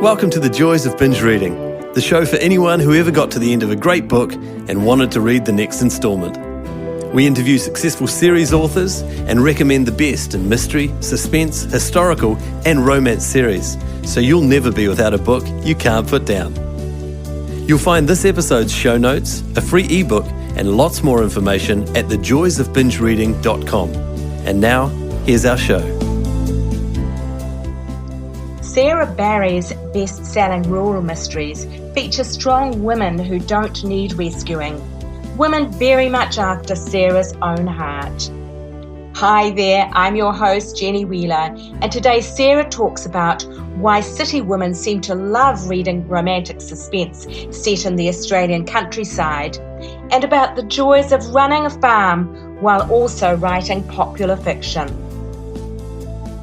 Welcome to the Joys of Binge Reading, the show for anyone who ever got to the end of a great book and wanted to read the next instalment. We interview successful series authors and recommend the best in mystery, suspense, historical and romance series, so you'll never be without a book you can't put down. You'll find this episode's show notes, a free ebook and lots more information at thejoysofbingereading.com. And now, here's our show. Sarah Barrie's best-selling rural mysteries feature strong women who don't need rescuing. Women very much after Sarah's own heart. Hi there, I'm your host Jenny Wheeler, and today Sarah talks about why city women seem to love reading romantic suspense set in the Australian countryside, and about the joys of running a farm while also writing popular fiction.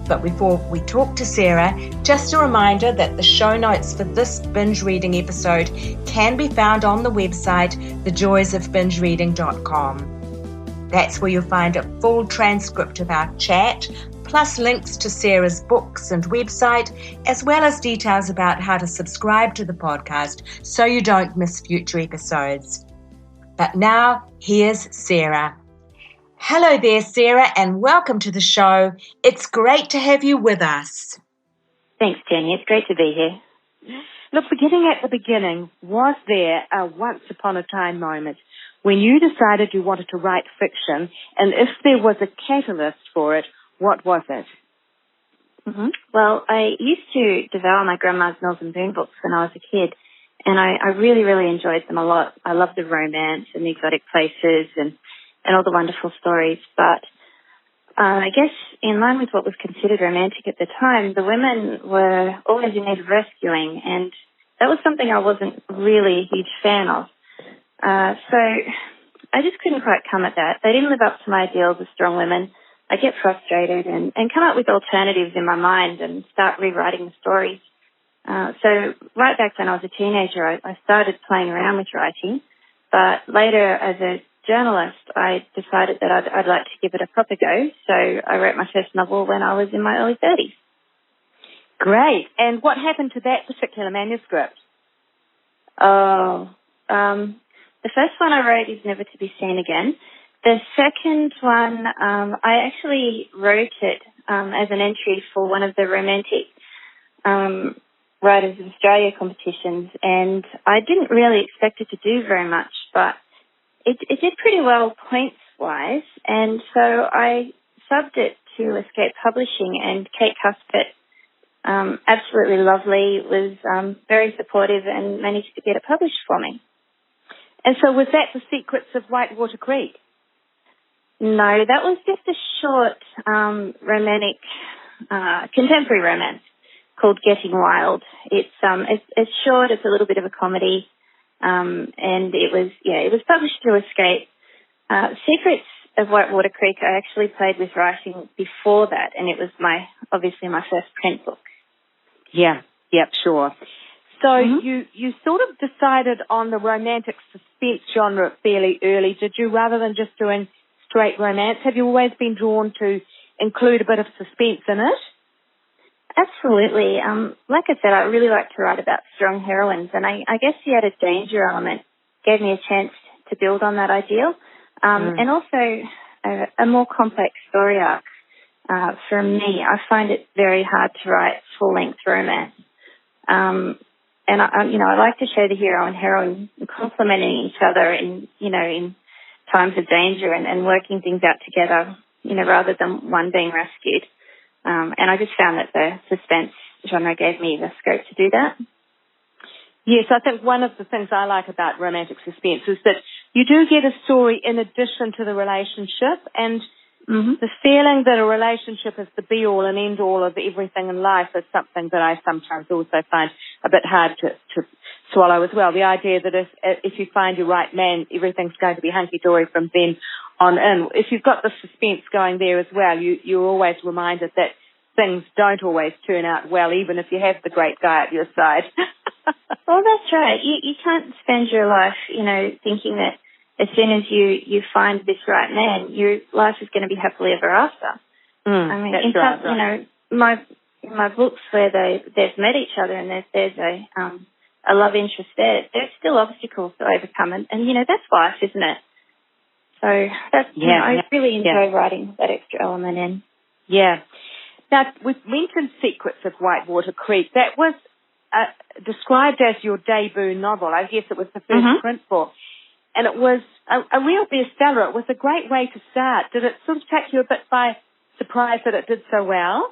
But before we talk to Sarah, just a reminder that the show notes for this binge reading episode can be found on the website thejoysofbingereading.com. That's where you'll find a full transcript of our chat, plus links to Sarah's books and website, as well as details about how to subscribe to the podcast so you don't miss future episodes. But now, here's Sarah. Hello there, Sarah, and welcome to the show. It's great to have you with us. Thanks, Jenny. It's great to be here. Look, beginning at the beginning, was there a once-upon-a-time moment when you decided you wanted to write fiction, and if there was a catalyst for it, what was it? Well, I used to devour my grandma's Mills and Boon books when I was a kid, and I really, really enjoyed them a lot. I loved the romance and the exotic places and all the wonderful stories, but I guess in line with what was considered romantic at the time, the women were always in need of rescuing, and that was something I wasn't really a huge fan of. So I just couldn't quite come at that. They didn't live up to my ideals of strong women. I get frustrated and come up with alternatives in my mind and start rewriting the stories. So right back when I was a teenager, I started playing around with writing, but later as a journalist, I decided that I'd like to give it a proper go, so I wrote my first novel when I was in my early 30s. Great. And what happened to that particular manuscript? The first one I wrote is never to be seen again. The second one, I actually wrote it as an entry for one of the romantic Writers of Australia competitions, and I didn't really expect it to do very much, but it did pretty well points-wise, and so I subbed it to Escape Publishing, and Kate Cuspet, absolutely lovely, was very supportive and managed to get it published for me. And so was that The Secrets of Whitewater Creek? No, that was just a short romantic contemporary romance called Getting Wild. It's short, it's a little bit of a comedy. And it was published through Escape. Secrets of Whitewater Creek, I actually played with writing before that, and it was obviously my first print book. Sure. So you sort of decided on the romantic suspense genre fairly early, did you, rather than just doing straight romance? Have you always been drawn to include a bit of suspense in it? Absolutely. Like I said, I really like to write about strong heroines, and I guess the added danger element gave me a chance to build on that ideal, and also a more complex story arc. For me, I find it very hard to write full-length romance, and I like to show the hero and heroine complementing each other in times of danger and working things out together, rather than one being rescued. And I just found that the suspense genre gave me the scope to do that. Yes, I think one of the things I like about romantic suspense is that you do get a story in addition to the relationship, and the feeling that a relationship is the be-all and end-all of everything in life is something that I sometimes also find a bit hard to swallow as well. The idea that if you find your right man, everything's going to be hunky-dory from then on in. If you've got the suspense going there as well, you're always reminded that things don't always turn out well, even if you have the great guy at your side. Well, that's right. You can't spend your life, thinking that as soon as you find this right man, your life is going to be happily ever after. In fact, my in my books where they've met each other and there's a love interest there, there's still obstacles to overcome, and you know, that's life, isn't it? So that's I really enjoy writing that extra element in. Yeah. Now, we've mentioned Secrets of Whitewater Creek. That was described as your debut novel. I guess it was the first print book. And it was a real bestseller. It was a great way to start. Did it sort of take you a bit by surprise that it did so well?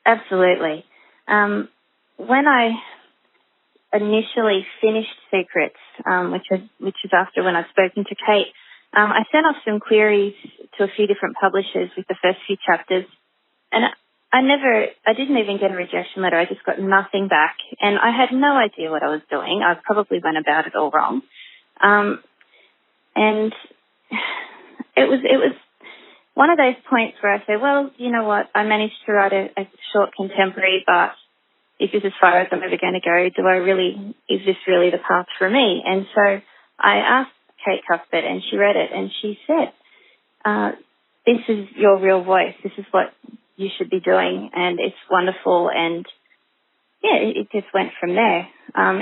Absolutely. When I initially finished Secrets, which is after when I'd spoken to Kate, I sent off some queries to a few different publishers with the first few chapters, and I didn't even get a rejection letter. I just got nothing back, and I had no idea what I was doing. I probably went about it all wrong, and it was one of those points where I said, well, you know what, I managed to write a short contemporary, but this is as far as I'm ever going to go. Is this really the path for me? And so I asked Kate Cuthbert, and she read it, and she said, this is your real voice. This is what you should be doing, and it's wonderful. And yeah, it just went from there.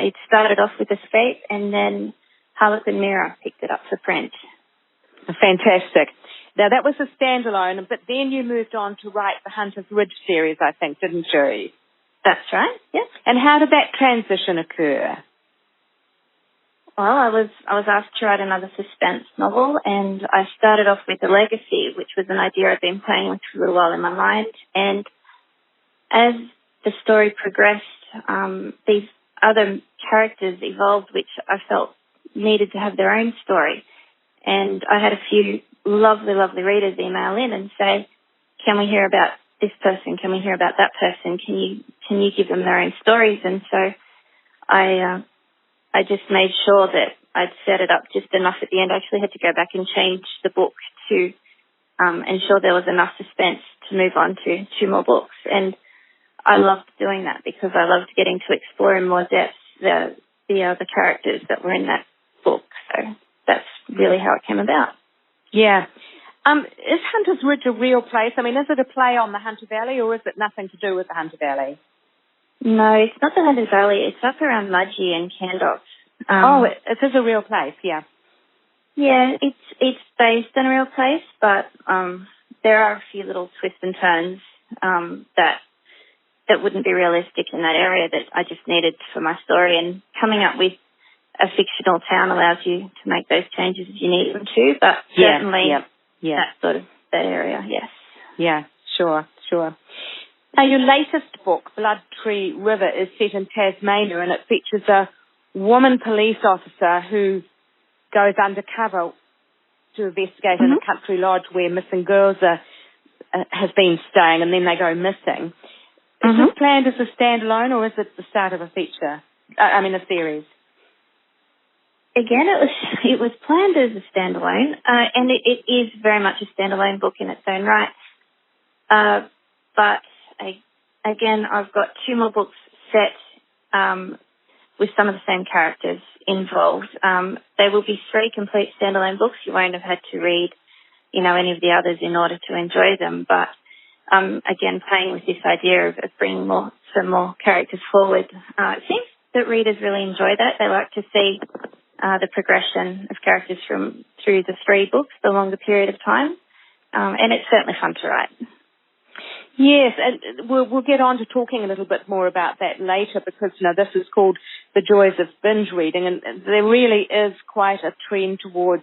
It started off with Escape, and then Harlequin Mirror picked it up for print. Fantastic. Now, that was a standalone, but then you moved on to write the Hunter's Ridge series, I think, didn't you? That's right, yeah. And how did that transition occur? Well, I was asked to write another suspense novel, and I started off with The Legacy, which was an idea I'd been playing with for a little while in my mind. And as the story progressed, these other characters evolved, which I felt needed to have their own story. And I had a few lovely, lovely readers email in and say, can we hear about this person? Can we hear about that person? Can you give them their own stories? And so I just made sure that I'd set it up just enough at the end. I actually had to go back and change the book to ensure there was enough suspense to move on to 2 more books. And I loved doing that because I loved getting to explore in more depth the other characters that were in that book. So that's really how it came about. Yeah. Is Hunter's Ridge a real place? I mean, is it a play on the Hunter Valley, or is it nothing to do with the Hunter Valley? No, it's not the Hunter Valley. It's up around Mudgee and Candox. It is a real place, yeah. Yeah, it's based on a real place, but there are a few little twists and turns that wouldn't be realistic in that area that I just needed for my story. And coming up with a fictional town allows you to make those changes if you need them to, but certainly that area, yes. Yeah, sure. Now, your latest book, Blood Tree River, is set in Tasmania, and it features a woman police officer who goes undercover to investigate in a country lodge where missing girls has been staying, and then they go missing. Is this planned as a standalone, or is it the start of a feature? A series? Again, it was planned as a standalone, and it is very much a standalone book in its own right. But again, I've got 2 more books set with some of the same characters involved. They will be 3 complete standalone books. You won't have had to read, any of the others in order to enjoy them. But again, playing with this idea of bringing some more characters forward. It seems that readers really enjoy that. They like to see the progression of characters through the 3 books, the longer period of time. And it's certainly fun to write. Yes, and we'll get on to talking a little bit more about that later because, this is called The Joys of Binge Reading, and there really is quite a trend towards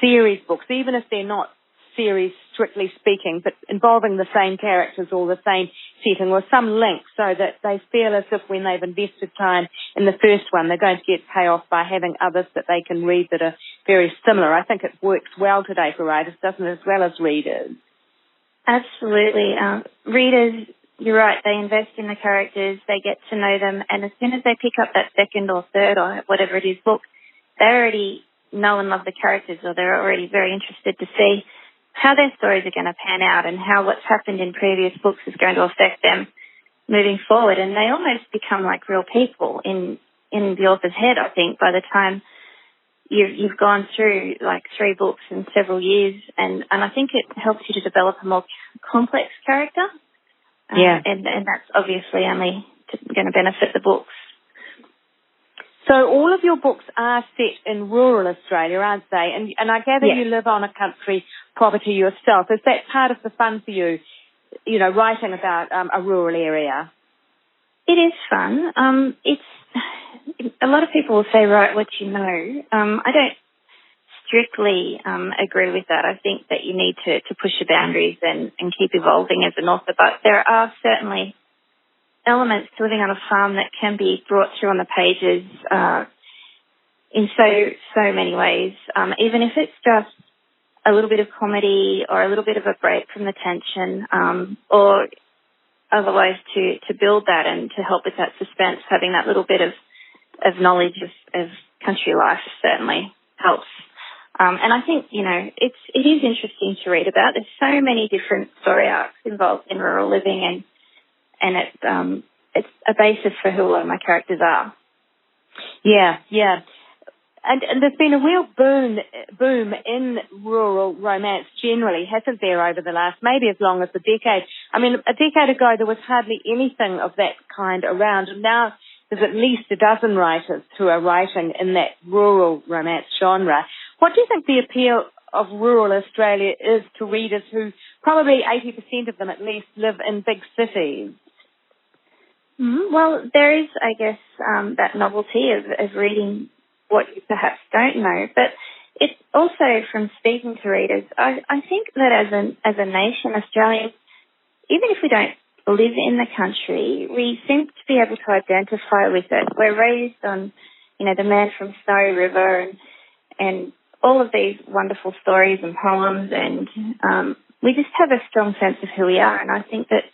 series books, even if they're not series strictly speaking, but involving the same characters or the same setting or some link so that they feel as if when they've invested time in the first one, they're going to get payoff by having others that they can read that are very similar. I think it works well today for writers, doesn't it, as well as readers? Absolutely. Readers, you're right, they invest in the characters, they get to know them, and as soon as they pick up that second or third or whatever it is book, they already know and love the characters, or they're already very interested to see how their stories are going to pan out and how what's happened in previous books is going to affect them moving forward. And they almost become like real people in the author's head, I think, by the time you've gone through like 3 books in several years. And I think it helps you to develop a more complex character. And that's obviously only going to benefit the books. So all of your books are set in rural Australia, aren't they? And I gather you live on a country property yourself. Is that part of the fun for you, writing about a rural area? It is fun. It's a lot of people will say, write what you know. I don't strictly agree with that. I think that you need to push your boundaries and keep evolving as an author. But there are certainly elements to living on a farm that can be brought through on the pages in so many ways. Even if it's just a little bit of comedy or a little bit of a break from the tension, or otherwise to build that and to help with that suspense, having that little bit of knowledge of country life certainly helps. And I think, it is interesting to read about. There's so many different story arcs involved in rural living, and it's a basis for who a lot of my characters are. Yeah. And there's been a real boom in rural romance generally, hasn't there, over the last, maybe as long as a decade. I mean, a decade ago there was hardly anything of that kind around, and now there's at least a dozen writers who are writing in that rural romance genre. What do you think the appeal of rural Australia is to readers who, probably 80% of them at least, live in big cities? Well, there is, I guess, that novelty of reading what you perhaps don't know. But it's also, from speaking to readers, I think that as a nation, Australians, even if we don't live in the country, we seem to be able to identify with it. We're raised on, the Man from Snowy River and all of these wonderful stories and poems, and we just have a strong sense of who we are. And I think that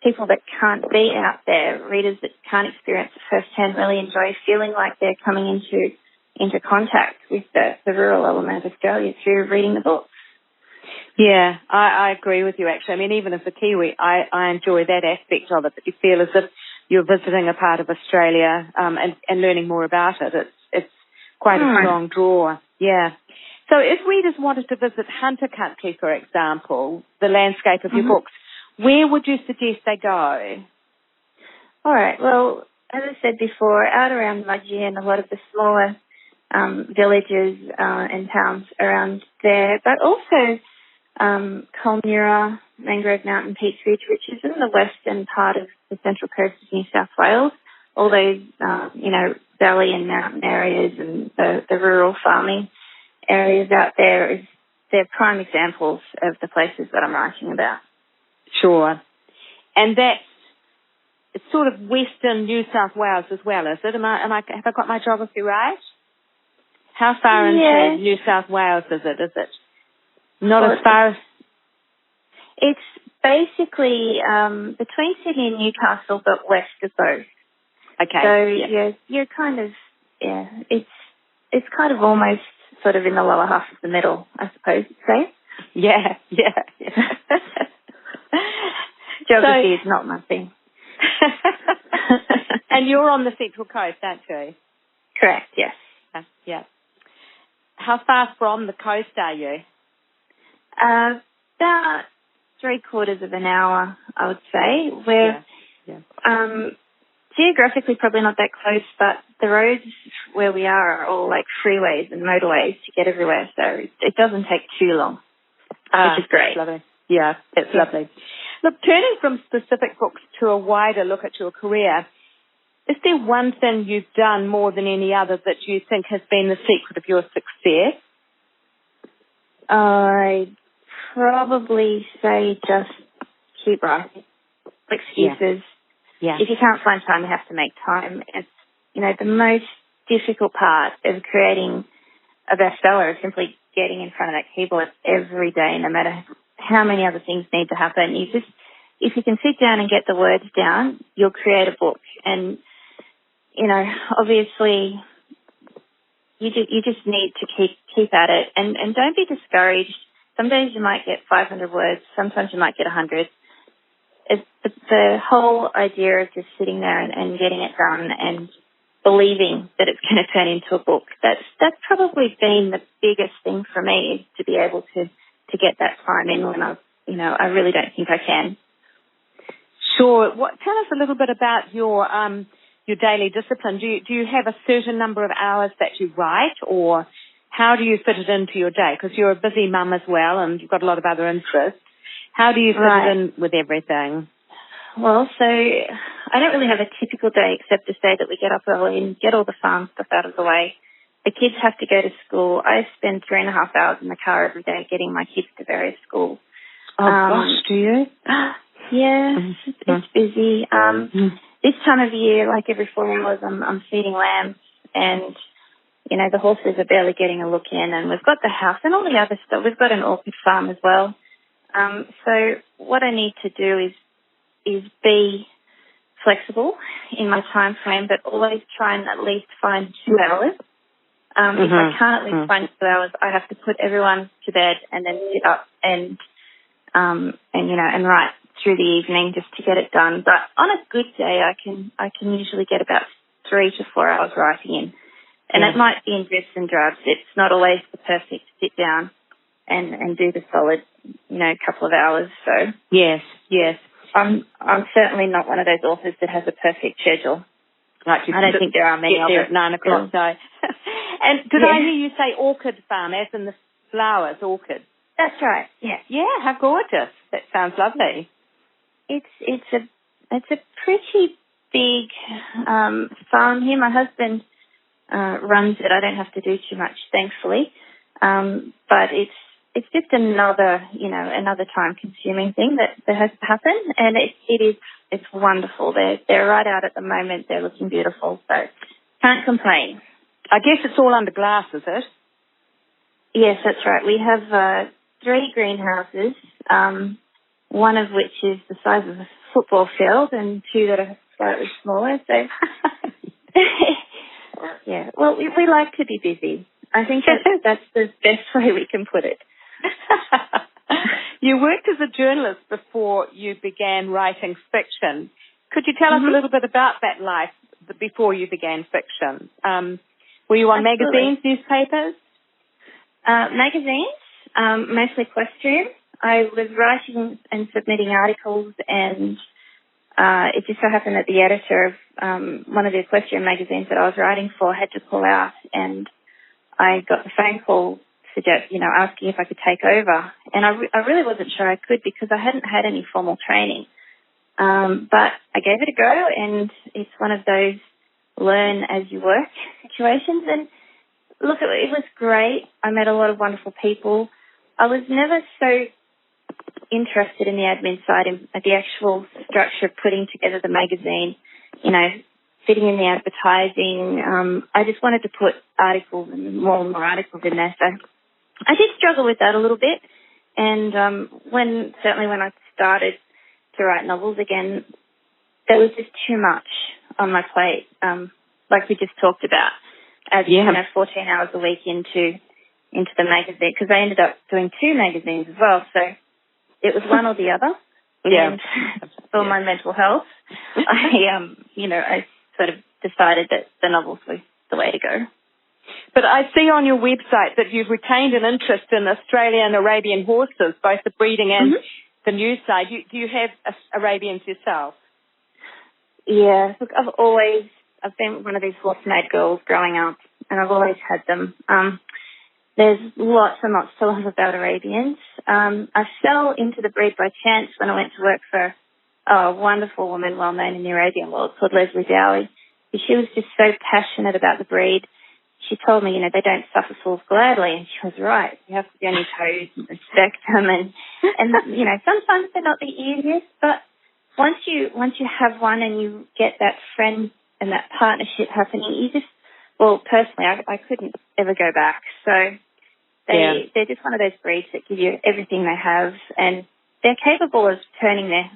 people that can't be out there, readers that can't experience it firsthand, really enjoy feeling like they're coming into contact with the rural element of Australia through reading the books. Yeah, I agree with you, actually. I mean, even as a Kiwi, I enjoy that aspect of it, that you feel as if you're visiting a part of Australia and learning more about it. It's quite a strong draw. Yeah. So if readers wanted to visit Hunter Country, for example, the landscape of your books, where would you suggest they go? All right. Well, as I said before, out around Mudgee and a lot of the smaller villages and towns around there, but also Culmura, Mangrove Mountain, Peats Ridge, which is in the western part of the Central Coast of New South Wales. All those, valley and mountain areas and the rural farming areas out there, they're prime examples of the places that I'm writing about. Sure. And it's sort of western New South Wales as well, is it? Have I got my geography right? How far into New South Wales is it? Is it not as far as... It's basically between Sydney and Newcastle, but west of both. Okay. So you're kind of, it's kind of almost sort of in the lower half of the middle, I suppose you'd say. Yeah. Geography is not my thing. And you're on the Central Coast, aren't you? Correct, yes. Yeah. How far from the coast are you? About 3/4 of an hour, I would say. We're geographically probably not that close, but the roads where we are all like freeways and motorways to get everywhere, so it doesn't take too long, which is great. Lovely. Yeah, it's lovely. Look, turning from specific books to a wider look at your career, is there one thing you've done more than any other that you think has been the secret of your success? I'd probably say just keep writing. Excuses. Yeah. If you can't find time, you have to make time. It's, the most difficult part of creating a bestseller is simply getting in front of that keyboard every day, no matter how many other things need to happen. If you can sit down and get the words down, you'll create a book. And, obviously you just need to keep at it and don't be discouraged. Some days you might get 500 words. Sometimes you might get 100. It's the whole idea of just sitting there and getting it done and believing that it's going to turn into a book. That's probably been the biggest thing for me, is to be able to get that time in when I really don't think I can. Sure. Tell us a little bit about your daily discipline. Do you have a certain number of hours that you write, or how do you fit it into your day? Because you're a busy mum as well, and you've got a lot of other interests. How do you fit it in with everything? Well, so I don't really have a typical day except to say that we get up early and get all the farm stuff out of the way. The kids have to go to school. I spend 3.5 hours in the car every day getting my kids to various schools. Oh, gosh, do you? Yeah, it's busy. This time of year, like every 4 hours, I'm feeding lambs, and, you know, the horses are barely getting a look in, and we've got the house and all the other stuff. We've got an orchid farm as well. So what I need to do is be flexible in my time frame, but always try and at least find 2 hours. If I can't at least find 2 hours, I have to put everyone to bed and then sit up and write through the evening just to get it done. But on a good day, I can usually get about 3 to 4 hours writing in, and it might be in dribs and drabs. It's not always the perfect sit down and do the solid, couple of hours. So yes. I'm certainly not one of those authors that has a perfect schedule. Like I don't think there are many of them. At 9 o'clock, no. And did I hear you say orchid farm, as in the flowers, orchid? That's right. Yeah. Yeah, how gorgeous. That sounds lovely. It's a pretty big farm here. My husband runs it. I don't have to do too much, thankfully. But it's just another time-consuming thing that has to happen, and it's wonderful. They're right out at the moment. They're looking beautiful, so can't complain. I guess it's all under glass, is it? Yes, that's right. We have 3 greenhouses, one of which is the size of a football field, and 2 that are slightly smaller. So, yeah. Well, we like to be busy. I think that's the best way we can put it. You worked as a journalist before you began writing fiction. Could you tell us a little bit about that life before you began fiction? Were you on magazines, newspapers? Magazines, mostly equestrian. I was writing and submitting articles, and it just so happened that the editor of one of the equestrian magazines that I was writing for had to pull out, and I got the phone call asking if I could take over. And I really wasn't sure I could because I hadn't had any formal training. But I gave it a go, and it's one of those learn as you work situations. And look, it was great. I met a lot of wonderful people. I was never so interested in the admin side, in the actual structure of putting together the magazine, fitting in the advertising. I just wanted to put articles and more articles in there. So I did struggle with that a little bit. And when I started to write novels again, there was just too much on my plate, like we just talked about, as 14 hours a week into the magazine, because I ended up doing 2 magazines as well. So it was one or the other. Yeah. And for my mental health, I sort of decided that the novels were the way to go. But I see on your website that you've retained an interest in Australian Arabian horses, both the breeding and the news side. Do you have Arabians yourself? Yeah, look, I've been one of these horse-made girls growing up, and I've always had them. There's lots and lots to love about Arabians. I fell into the breed by chance when I went to work for a wonderful woman well known in the Arabian world called Leslie Dowie. She was just so passionate about the breed. She told me, they don't suffer fools gladly, and she was right. You have to be on your toes and respect them, and sometimes they're not the easiest, but once you have one and you get that friend and that partnership happening, personally, I couldn't ever go back. So they're just one of those breeds that give you everything they have, and they're capable of turning their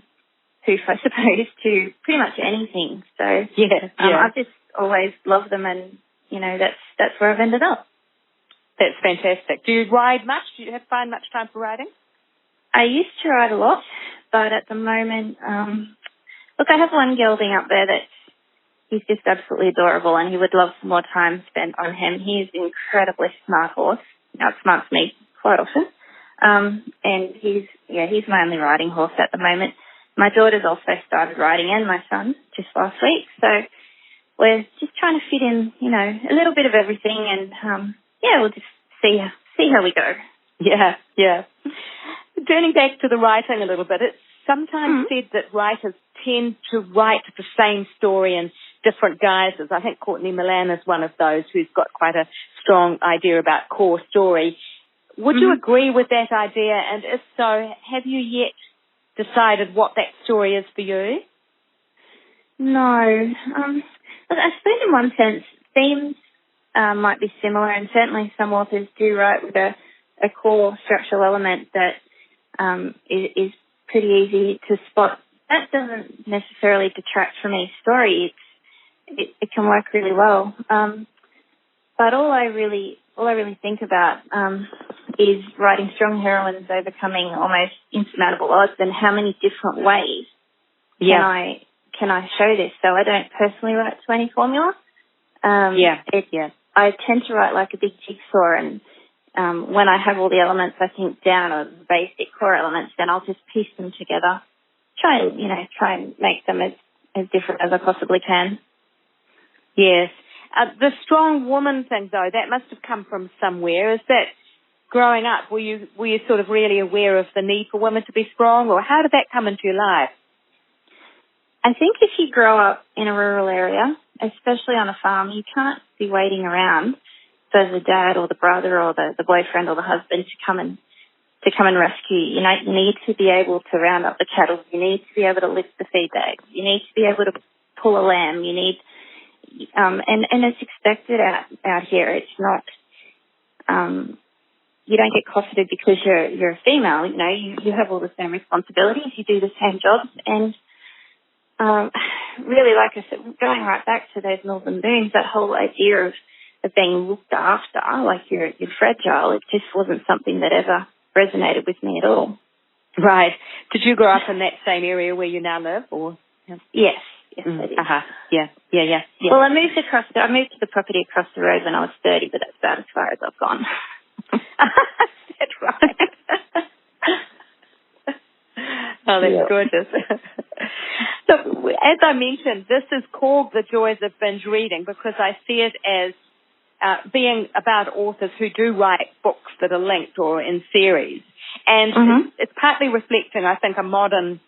hoof, I suppose, to pretty much anything. So I've just always loved them, and that's where I've ended up. That's fantastic. Do you ride much? Do you find much time for riding? I used to ride a lot, but at the moment, I have one gelding up there he's just absolutely adorable, and he would love some more time spent on him. He's an incredibly smart horse. Outsmarts me quite often. And he's my only riding horse at the moment. my daughter's also started writing and my son just last week. So we're just trying to fit in, a little bit of everything, and we'll just see how we go. Yeah. Turning back to the writing a little bit, it's sometimes said that writers tend to write the same story in different guises. I think Courtney Milan is one of those who's got quite a strong idea about core story. Would you agree with that idea? And if so, have you yet decided what that story is for you? No. But I suppose in one sense, themes might be similar, and certainly some authors do write with a core structural element that is pretty easy to spot. That doesn't necessarily detract from each story. It can work really well. But all I really think about is writing strong heroines overcoming almost insurmountable odds, and how many different ways can I show this. So I don't personally write to any formula. I tend to write like a big jigsaw, and when I have all the elements I think down, or the basic core elements, then I'll just piece them together. Try and make them as different as I possibly can. Yes. The strong woman thing, though, that must have come from somewhere. Is that growing up, were you sort of really aware of the need for women to be strong, or how did that come into your life? I think if you grow up in a rural area, especially on a farm, you can't be waiting around for the dad or the brother or the boyfriend or the husband to come and rescue. You need to be able to round up the cattle. You need to be able to lift the feed bags. You need to be able to pull a lamb. You need, and it's expected out here. It's not, you don't get cosseted because you're a female. You have all the same responsibilities. You do the same jobs, and really, like I said, going right back to those northern booms, that whole idea of being looked after, like you're fragile, it just wasn't something that ever resonated with me at all. Right. Did you grow up in that same area where you now live, or? Yes, I did. Yeah. Well, I moved to the property across the road when I was 30, but that's about as far as I've gone. That's right. Oh, that's gorgeous. So, as I mentioned, this is called The Joys of Binge Reading because I see it as being about authors who do write books that are linked or in series. And it's partly reflecting, I think, a modern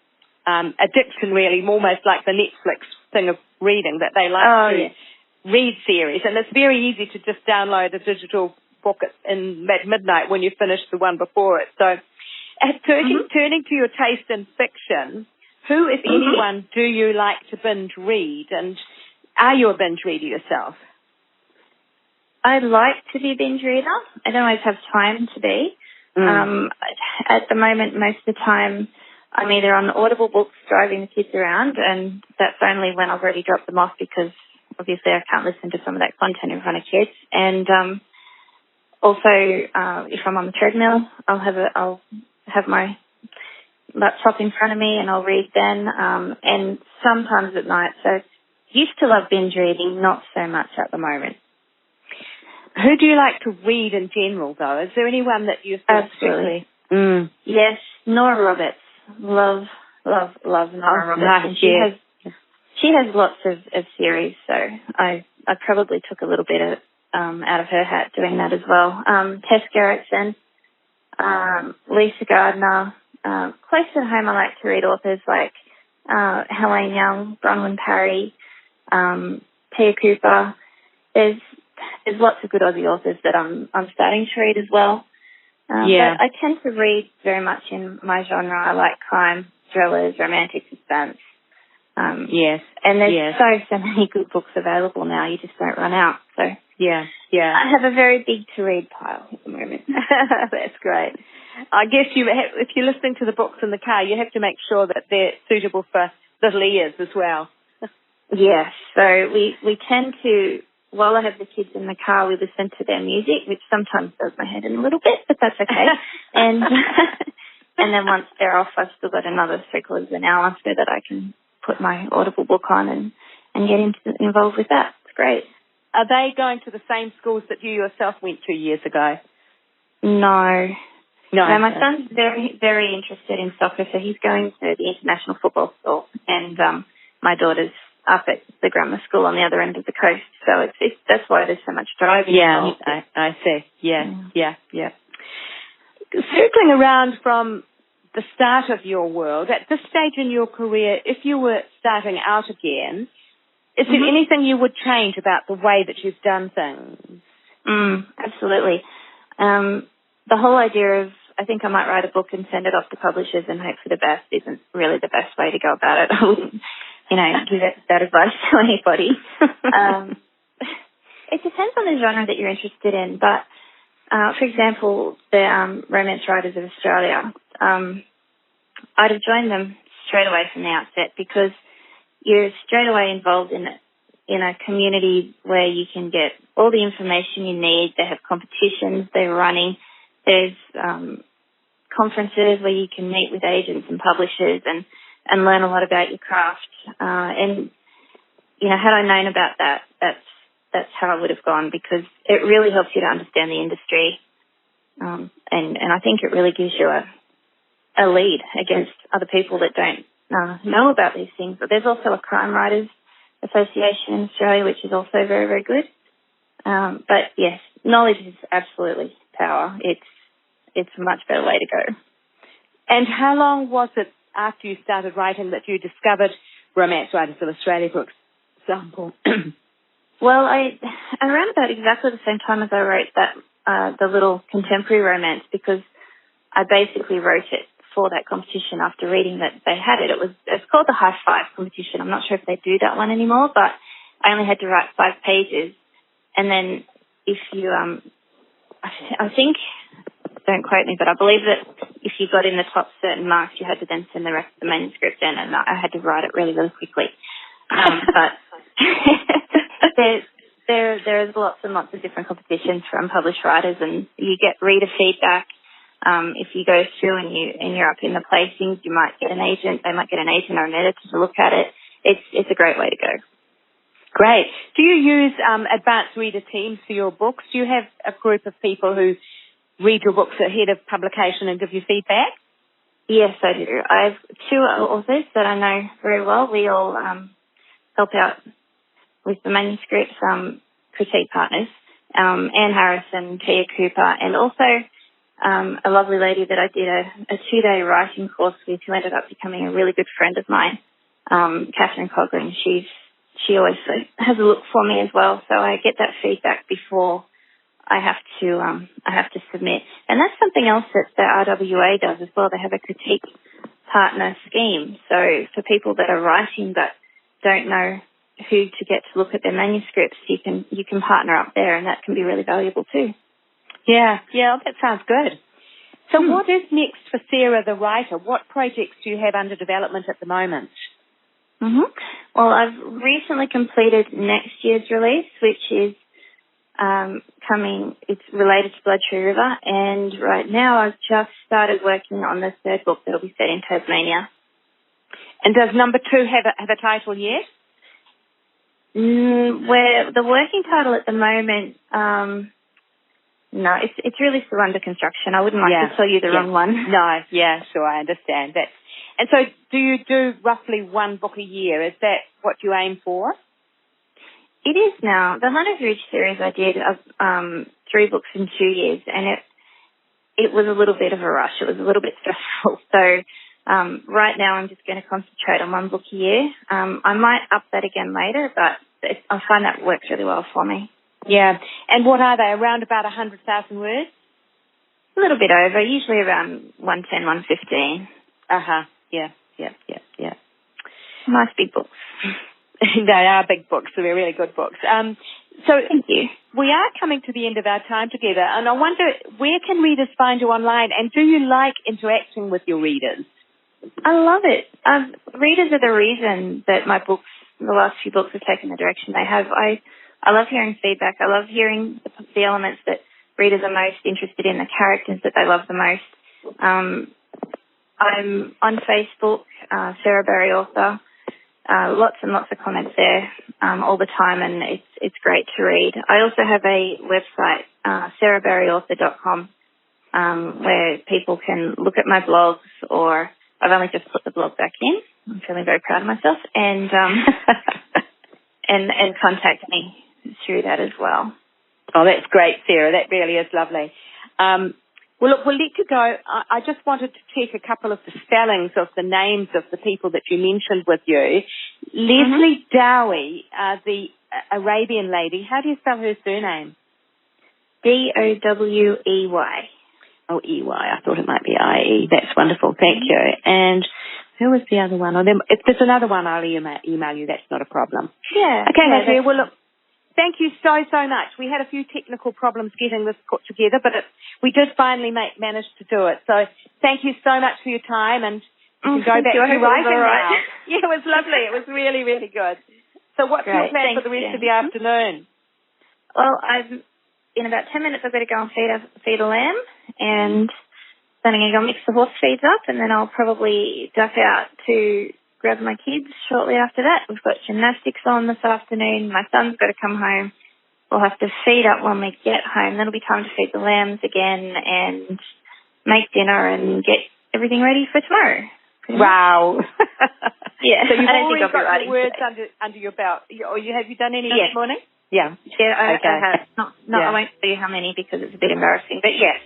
addiction, really, almost like the Netflix thing of reading, that they like to read series. And it's very easy to just download a digital book at midnight when you finish the one before it. So turning to your taste in fiction, who, if anyone, do you like to binge read? And are you a binge reader yourself? I like to be a binge reader. I don't always have time to be. At the moment, most of the time, I'm either on Audible books driving the kids around, and that's only when I've already dropped them off because obviously I can't listen to some of that content in front of kids. And also, if I'm on the treadmill, I'll have my laptop in front of me and I'll read then, and sometimes at night. So used to love binge reading, not so much at the moment. Who do you like to read in general, though? Is there anyone that you feel Absolutely. Yes, Nora Roberts. Love Nora Roberts. And she has lots of series, so I probably took a little bit out of her hat doing that as well. Tess Gerritsen, Lisa Gardner. Close to home, I like to read authors like Helene Young, Bronwyn Parry, Tia Cooper. There's lots of good Aussie authors that I'm starting to read as well. But I tend to read very much in my genre. I like crime, thrillers, romantic suspense. And there's so many good books available now. You just don't run out. So I have a very big to-read pile at the moment. That's great. I guess if you're listening to the books in the car, you have to make sure that they're suitable for little ears as well. Yes. So we tend to, while I have the kids in the car, we listen to their music, which sometimes does my head in a little bit, but that's okay. And then once they're off, I've still got another 3/4 of an hour so that I can put my Audible book on and get involved with that. It's great. Are they going to the same schools that you yourself went to years ago? No. No. So my son's very, very interested in soccer, so he's going to the international football school, and my daughter's up at the grammar school on the other end of the coast. So that's why there's so much driving involved. I see. Yeah. Circling around from the start of your world, at this stage in your career, if you were starting out again, is there anything you would change about the way that you've done things? Absolutely. The whole idea of, I think I might write a book and send it off to publishers and hope for the best isn't really the best way to go about it. I wouldn't, give that advice to anybody. It depends on the genre that you're interested in, but for example, the Romance Writers of Australia, I'd have joined them straight away from the outset because you're straight away involved in a community where you can get all the information you need. They have competitions they're running. There's conferences where you can meet with agents and publishers and learn a lot about your craft. And had I known about that, that's how I would have gone, because it really helps you to understand the industry. And I think it really gives you a lead against other people that don't know about these things. But there's also a Crime Writers Association in Australia, which is also very, very good. But yes, knowledge is absolutely power. It's a much better way to go. And how long was it after you started writing that you discovered Romance Writers of Australia, for example? Well, around about exactly the same time as I wrote that the little contemporary romance, because I basically wrote it for that competition after reading that they had it. It's called the High Five competition. I'm not sure if they do that one anymore, but I only had to write 5 pages. And then if you, I think, don't quote me, but I believe that if you got in the top certain marks, you had to then send the rest of the manuscript in, and I had to write it really, really quickly. But there's lots and lots of different competitions from published writers, and you get reader feedback. If you go through and you're up in the placings, you might get an agent. They might get an agent or an editor to look at it. It's a great way to go. Great. Do you use advanced reader teams for your books? Do you have a group of people who read your books ahead of publication and give you feedback? Yes, I do. I have 2 authors that I know very well. We all help out with the manuscripts, critique partners, Anne Harris and Tia Cooper, and also a lovely lady that I did a 2-day writing course with, who ended up becoming a really good friend of mine, Catherine Coghlan. She always has a look for me as well, so I get that feedback before I have to submit. And that's something else that the RWA does as well. They have a critique partner scheme. So for people that are writing but don't know who to get to look at their manuscripts, you can partner up there, and that can be really valuable too. Yeah, that sounds good. So what is next for Sarah the writer? What projects do you have under development at the moment? Well, I've recently completed next year's release, which is coming. It's related to Blood Tree River, and right now I've just started working on the 3rd book that will be set in Tasmania. And does number 2 have a title yet? Where the working title at the moment, no, it's really still under construction. I wouldn't like to tell you the wrong one. No, sure, I understand that. And so do you do roughly 1 book a year? Is that what you aim for? It is now. The Hunters Ridge series I did 3 books in 2 years, and it was a little bit of a rush. It was a little bit stressful. So right now I'm just going to concentrate on 1 book a year. I might up that again later, but I find that works really well for me. Yeah. And what are they, around about 100,000 words? A little bit over, usually around 110, 115. Yeah. Nice big books. They are big books, so they're really good books. So thank you. We are coming to the end of our time together, and I wonder, where can readers find you online, and do you like interacting with your readers? I love it. Readers are the reason that my books, the last few books, have taken the direction they have. I love hearing feedback. I love hearing the elements that readers are most interested in, the characters that they love the most. I'm on Facebook, Sarah Barrie Author. Lots and lots of comments there all the time, and it's great to read. I also have a website, sarahbarrieauthor.com, where people can look at my blogs, or I've only just put the blog back in. I'm feeling very proud of myself, and and contact me through that as well. Oh, that's great, Sarah. That really is lovely. Well, look, we'll let you go. I just wanted to check a couple of the spellings of the names of the people that you mentioned with you. Leslie Dowie, the Arabian lady, how do you spell her surname? Dowey. Oh, E-Y. I thought it might be I-E. That's wonderful. Thank you. And who was the other one? If there's another one, I'll email you. That's not a problem. Yeah. Okay, yeah, my dear. Well, look, thank you so much. We had a few technical problems getting this put together, but we did finally manage to do it. So thank you so much for your time, and you can go back to writing now. Yeah, it was lovely. It was really, really good. So what's your plan for the rest of the afternoon? Well, in about 10 minutes I've got to go and feed a lamb, and then I'm going to go mix the horse feeds up, and then I'll probably duck out to grab my kids shortly after that. We've got gymnastics on this afternoon. My son's got to come home. We'll have to feed up when we get home. Then it'll be time to feed the lambs again and make dinner and get everything ready for tomorrow. Wow. Yeah. So you've already got your words under your belt. Have you done any this morning? Yeah. Yeah, I have. I won't tell you how many because it's a bit embarrassing, but yes.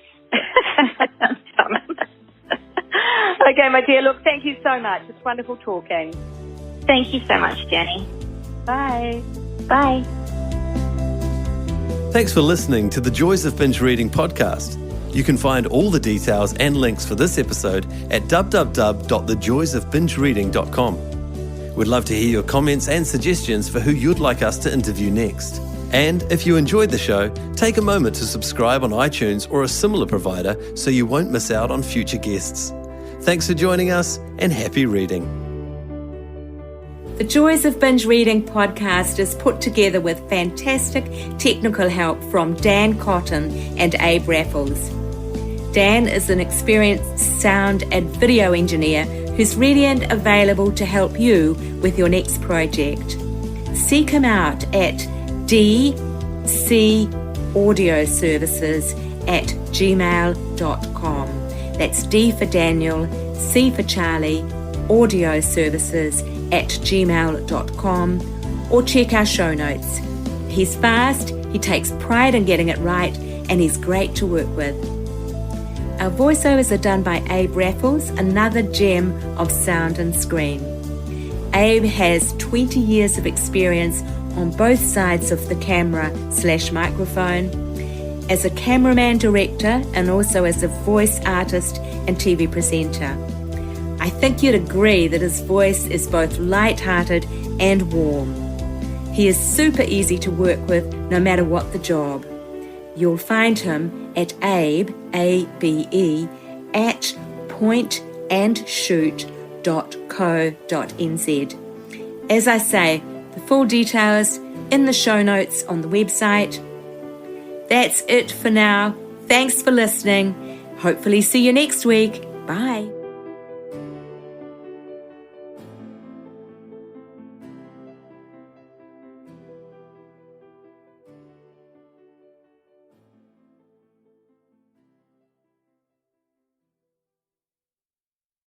Okay, my dear. Look, thank you so much. It's wonderful talking. Thank you so much, Jenny. Bye. Bye. Thanks for listening to the Joys of Binge Reading podcast. You can find all the details and links for this episode at www.thejoysofbingereading.com. We'd love to hear your comments and suggestions for who you'd like us to interview next. And if you enjoyed the show, take a moment to subscribe on iTunes or a similar provider so you won't miss out on future guests. Thanks for joining us, and happy reading. The Joys of Binge Reading podcast is put together with fantastic technical help from Dan Cotton and Abe Raffles. Dan is an experienced sound and video engineer who's ready and available to help you with your next project. Seek him out at dcaudioservices@gmail.com. That's D for Daniel, C for Charlie, audioservices@gmail.com, or check our show notes. He's fast, he takes pride in getting it right, and he's great to work with. Our voiceovers are done by Abe Raffles, another gem of sound and screen. Abe has 20 years of experience on both sides of the camera/microphone, as a cameraman director and also as a voice artist and TV presenter. I think you'd agree that his voice is both light-hearted and warm. He is super easy to work with no matter what the job. You'll find him at Abe, A-B-E, at pointandshoot.co.nz. As I say, the full details in the show notes on the website. That's it for now. Thanks for listening. Hopefully see you next week. Bye.